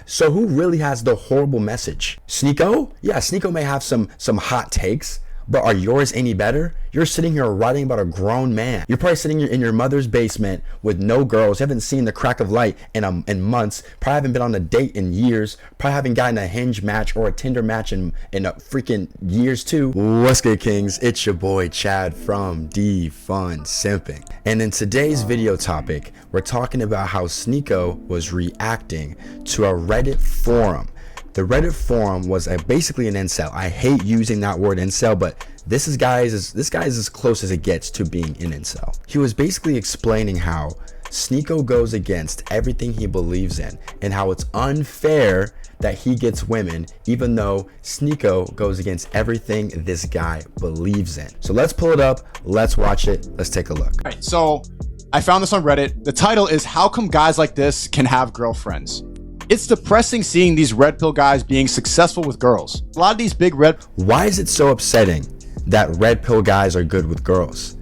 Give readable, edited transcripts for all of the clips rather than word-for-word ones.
So who really has the horrible message? Sneako? Yeah, Sneako may have some hot takes, but are yours any better? You're sitting here writing about a grown man. You're probably sitting in your mother's basement with no girls, haven't seen the crack of light in months, probably haven't been on a date in years, probably haven't gotten a Hinge match or a Tinder match in freaking years too. What's good, kings? It's your boy Chad from Defund Simping. And in today's video topic, we're talking about how Sneako was reacting to a Reddit forum. The Reddit forum was basically an incel. I hate using that word incel, but this guy is as close as it gets to being an incel. He was basically explaining how Sneako goes against everything he believes in and how it's unfair that he gets women, even though Sneako goes against everything this guy believes in. So let's pull it up, let's watch it, let's take a look. All right, so I found this on Reddit. The title is "How Come Guys Like This Can Have Girlfriends?" It's depressing seeing these red pill guys being successful with girls. A lot of these big red... Why is it so upsetting that red pill guys are good with girls?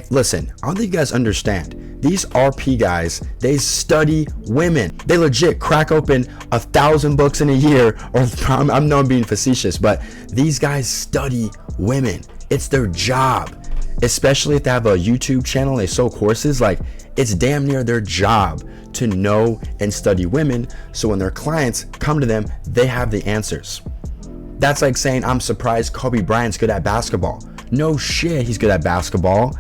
Listen, I don't think you guys understand. These RP guys, they study women. They legit crack open 1,000 books in a year, or I know I'm being facetious, but these guys study women. It's their job. Especially if they have a YouTube channel, they sell courses, like it's damn near their job to know and study women, so when their clients come to them, they have the answers. That's like saying, I'm surprised Kobe Bryant's good at basketball. No shit, he's good at basketball.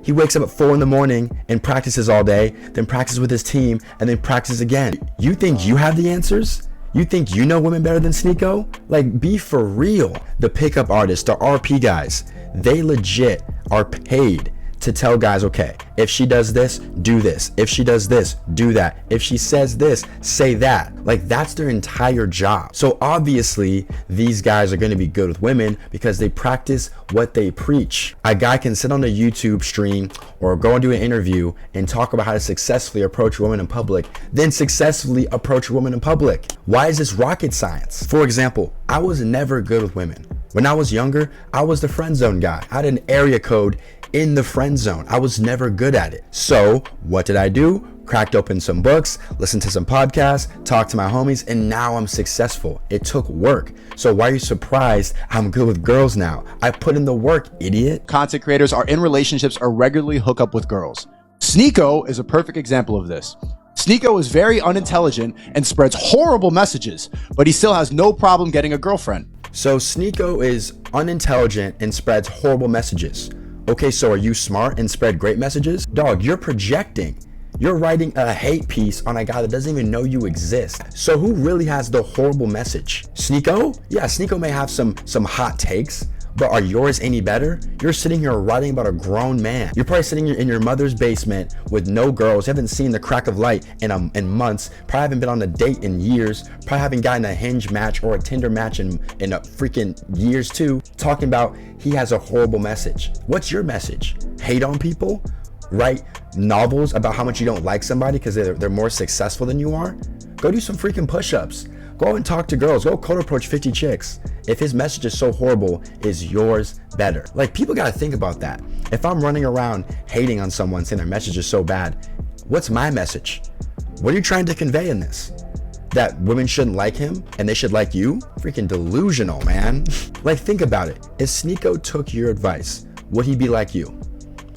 He wakes up at 4 in the morning and practices all day, then practices with his team, and then practices again. You think you have the answers? You think you know women better than Sneako? Like, be for real. The pickup artists, the RP guys, they legit are paid to tell guys, okay, if she does this, do this. If she does this, do that. If she says this, say that. Like, that's their entire job. So obviously these guys are going to be good with women because they practice what they preach. A guy can sit on a YouTube stream or go and do an interview and talk about how to successfully approach a woman in public, then successfully approach a woman in public. Why is this rocket science? For example, I was never good with women. When I was younger, I was the friend zone guy. I had an area code in the friend zone. I was never good at it. So what did I do? Cracked open some books, listened to some podcasts, talked to my homies, and now I'm successful. It took work. So why are you surprised I'm good with girls now? I put in the work, idiot. Content creators are in relationships or regularly hook up with girls. Sneako is a perfect example of this. Sneako is very unintelligent and spreads horrible messages, but he still has no problem getting a girlfriend. So Sneako is unintelligent and spreads horrible messages. Okay, so are you smart and spread great messages? Dog, you're projecting. You're writing a hate piece on a guy that doesn't even know you exist. So who really has the horrible message? Sneako? Yeah, Sneako may have some hot takes, but are yours any better? You're sitting here writing about a grown man. You're probably sitting in your mother's basement with no girls, haven't seen the crack of light in months, probably haven't been on a date in years, probably haven't gotten a Hinge match or a Tinder match in freaking years too, talking about he has a horrible message. What's your message? Hate on people? Write novels about how much you don't like somebody because they're more successful than you are? Go do some freaking push-ups. Go and talk to girls. Go cold approach 50 chicks. If his message is so horrible, is yours better? Like, people gotta think about that. If I'm running around hating on someone saying their message is so bad, what's my message? What are you trying to convey in this? That women shouldn't like him and they should like you? Freaking delusional, man. Like, think about it. If Sneako took your advice, would he be like you?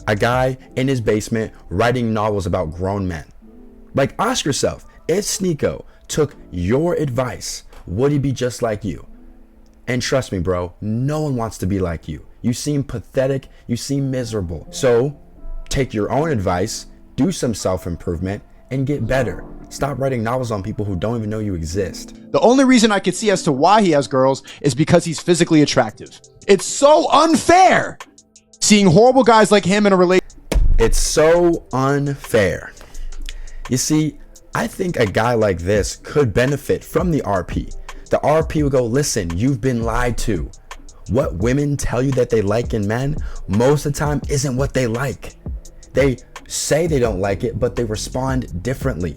A guy in his basement writing novels about grown men. Like, ask yourself, if Sneako took your advice, would he be just like you? And trust me, bro, no one wants to be like you. You seem pathetic, you seem miserable. So take your own advice, do some self-improvement, and get better. Stop writing novels on people who don't even know you exist. The only reason I could see as to why he has girls is because he's physically attractive. It's so unfair seeing horrible guys like him in a relationship. It's so unfair. You see, I think a guy like this could benefit from the RP. The RP would go, listen, you've been lied to. What women tell you that they like in men, most of the time isn't what they like. They say they don't like it, but they respond differently.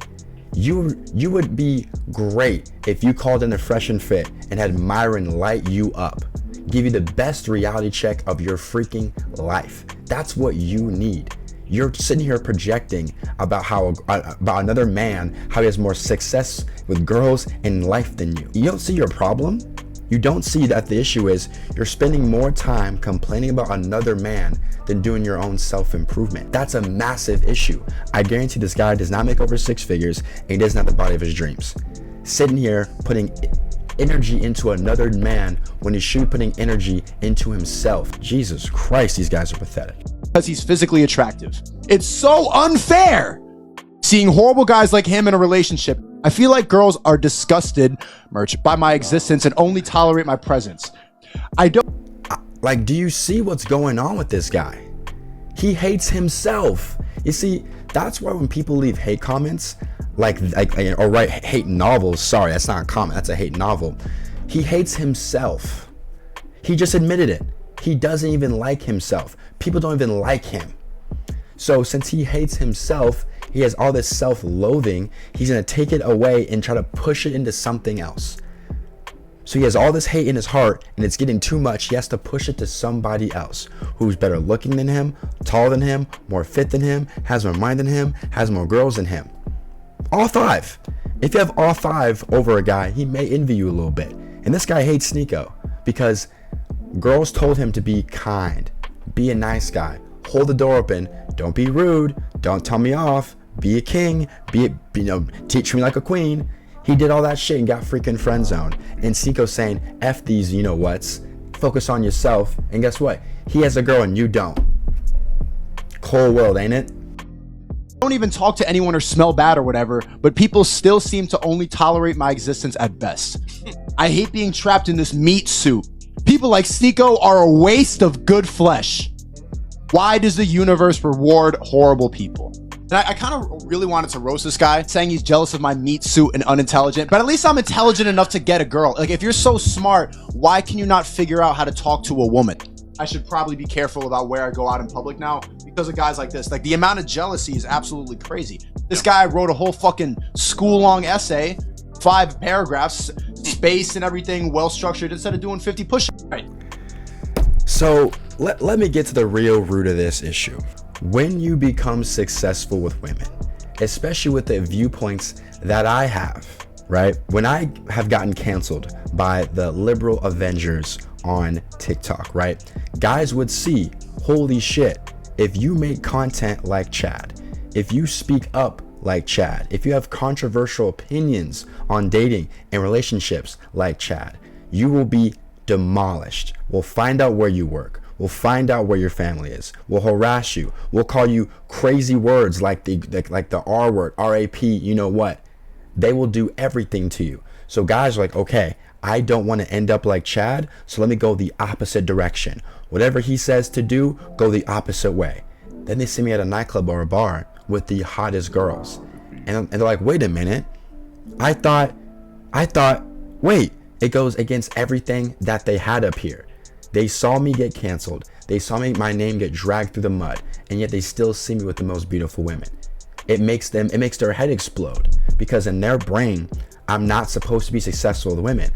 You would be great if you called in a Fresh and Fit and had Myron light you up. Give you the best reality check of your freaking life. That's what you need. You're sitting here projecting about how about another man, how he has more success with girls in life than you. You don't see your problem. You don't see that the issue is you're spending more time complaining about another man than doing your own self-improvement. That's a massive issue. I guarantee this guy does not make over 6 figures and he doesn't have the body of his dreams. Sitting here putting energy into another man when he should be putting energy into himself. Jesus Christ, these guys are pathetic. Because he's physically attractive. It's so unfair seeing horrible guys like him in a relationship. I feel like girls are disgusted, by my existence and only tolerate my presence. Do you see what's going on with this guy? He hates himself. You see, that's why when people leave hate comments, or write hate novels, sorry, that's not a comment, that's a hate novel. He hates himself. He just admitted it. He doesn't even like himself. People don't even like him. So since he hates himself, he has all this self-loathing, he's gonna take it away and try to push it into something else. So he has all this hate in his heart and it's getting too much. He has to push it to somebody else who's better looking than him, taller than him, more fit than him, has more mind than him, has more girls than him. All 5. If you have all 5 over a guy, he may envy you a little bit. And this guy hates Sneako because girls told him to be kind, be a nice guy, hold the door open, don't be rude, don't tell me off, be a king, teach me like a queen. He did all that shit and got freaking friend zoned. And Sneako's saying, F these you know whats, focus on yourself. And guess what? He has a girl and you don't. Cold world, ain't it? Don't even talk to anyone or smell bad or whatever, but people still seem to only tolerate my existence at best. I hate being trapped in this meat suit. People like Sneako are a waste of good flesh. Why does the universe reward horrible people? And I kind of really wanted to roast this guy, saying he's jealous of my meat suit and unintelligent, but at least I'm intelligent enough to get a girl. Like, if you're so smart, why can you not figure out how to talk to a woman? I should probably be careful about where I go out in public now because of guys like this. Like, the amount of jealousy is absolutely crazy. This guy wrote a whole fucking school-long essay, 5 paragraphs, space and everything, well-structured, instead of doing 50 push-ups. Right. So let me get to the real root of this issue. When you become successful with women, especially with the viewpoints that I have, right? When I have gotten canceled by the liberal Avengers on TikTok, right? Guys would see, holy shit, if you make content like Chad, if you speak up like Chad, if you have controversial opinions on dating and relationships like Chad, you will be demolished. We'll find out where you work. We'll find out where your family is. We'll harass you. We'll call you crazy words like the R word, R-A-P, you know what. They will do everything to you. So guys are like, okay, I don't want to end up like Chad, so let me go the opposite direction. Whatever he says to do, go the opposite way. Then they see me at a nightclub or a bar with the hottest girls. And they're like, wait a minute. I thought, wait, it goes against everything that they had up here. They saw me get canceled. They saw my name get dragged through the mud, and yet they still see me with the most beautiful women. It makes their head explode because in their brain, I'm not supposed to be successful with women.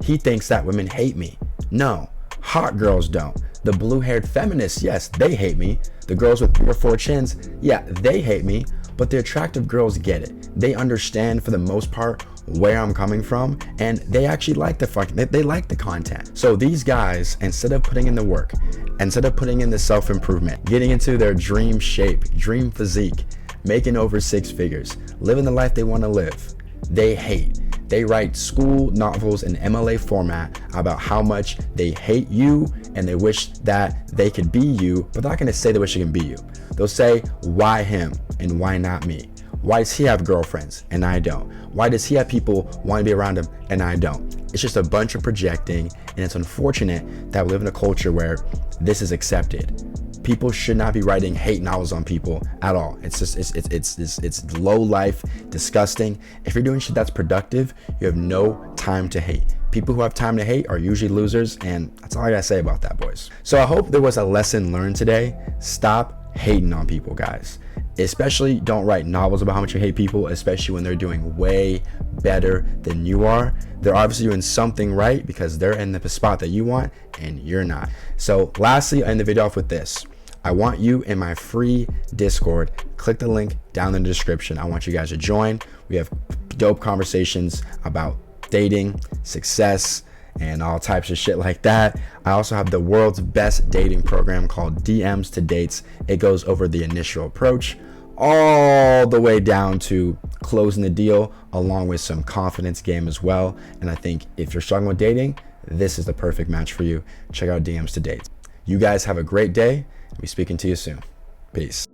He thinks that women hate me. No, hot girls don't. The blue-haired feminists, yes, they hate me. The girls with 3 or 4 chins, yeah, they hate me. But the attractive girls get it. They understand for the most part where I'm coming from, and they actually like they like the content. So these guys, instead of putting in the work, instead of putting in the self-improvement, getting into their dream shape, dream physique, making over 6 figures, living the life they want to live, they hate. They write school novels in MLA format about how much they hate you and they wish that they could be you, but they're not going to say they wish they can be you. They'll say, why him and why not me? Why does he have girlfriends and I don't? Why does he have people want to be around him and I don't? It's just a bunch of projecting, and it's unfortunate that we live in a culture where this is accepted. People should not be writing hate novels on people at all. It's just it's low life, disgusting. If you're doing shit that's productive, you have no time to hate. People who have time to hate are usually losers, and that's all I gotta say about that, boys. So I hope there was a lesson learned today. Stop hating on people, guys. Especially don't write novels about how much you hate people, especially when they're doing way better than you are. They're obviously doing something right because they're in the spot that you want and you're not. So lastly, I end the video off with this. I want you in my free Discord. Click the link down in the description. I want you guys to join. We have dope conversations about dating, success, and all types of shit like that. I also have the world's best dating program called DMs to Dates. It goes over the initial approach all the way down to closing the deal, along with some confidence game as well. And I think if you're struggling with dating, this is the perfect match for you. Check out DMs to Dates. You guys have a great day. I'll be speaking to you soon. Peace.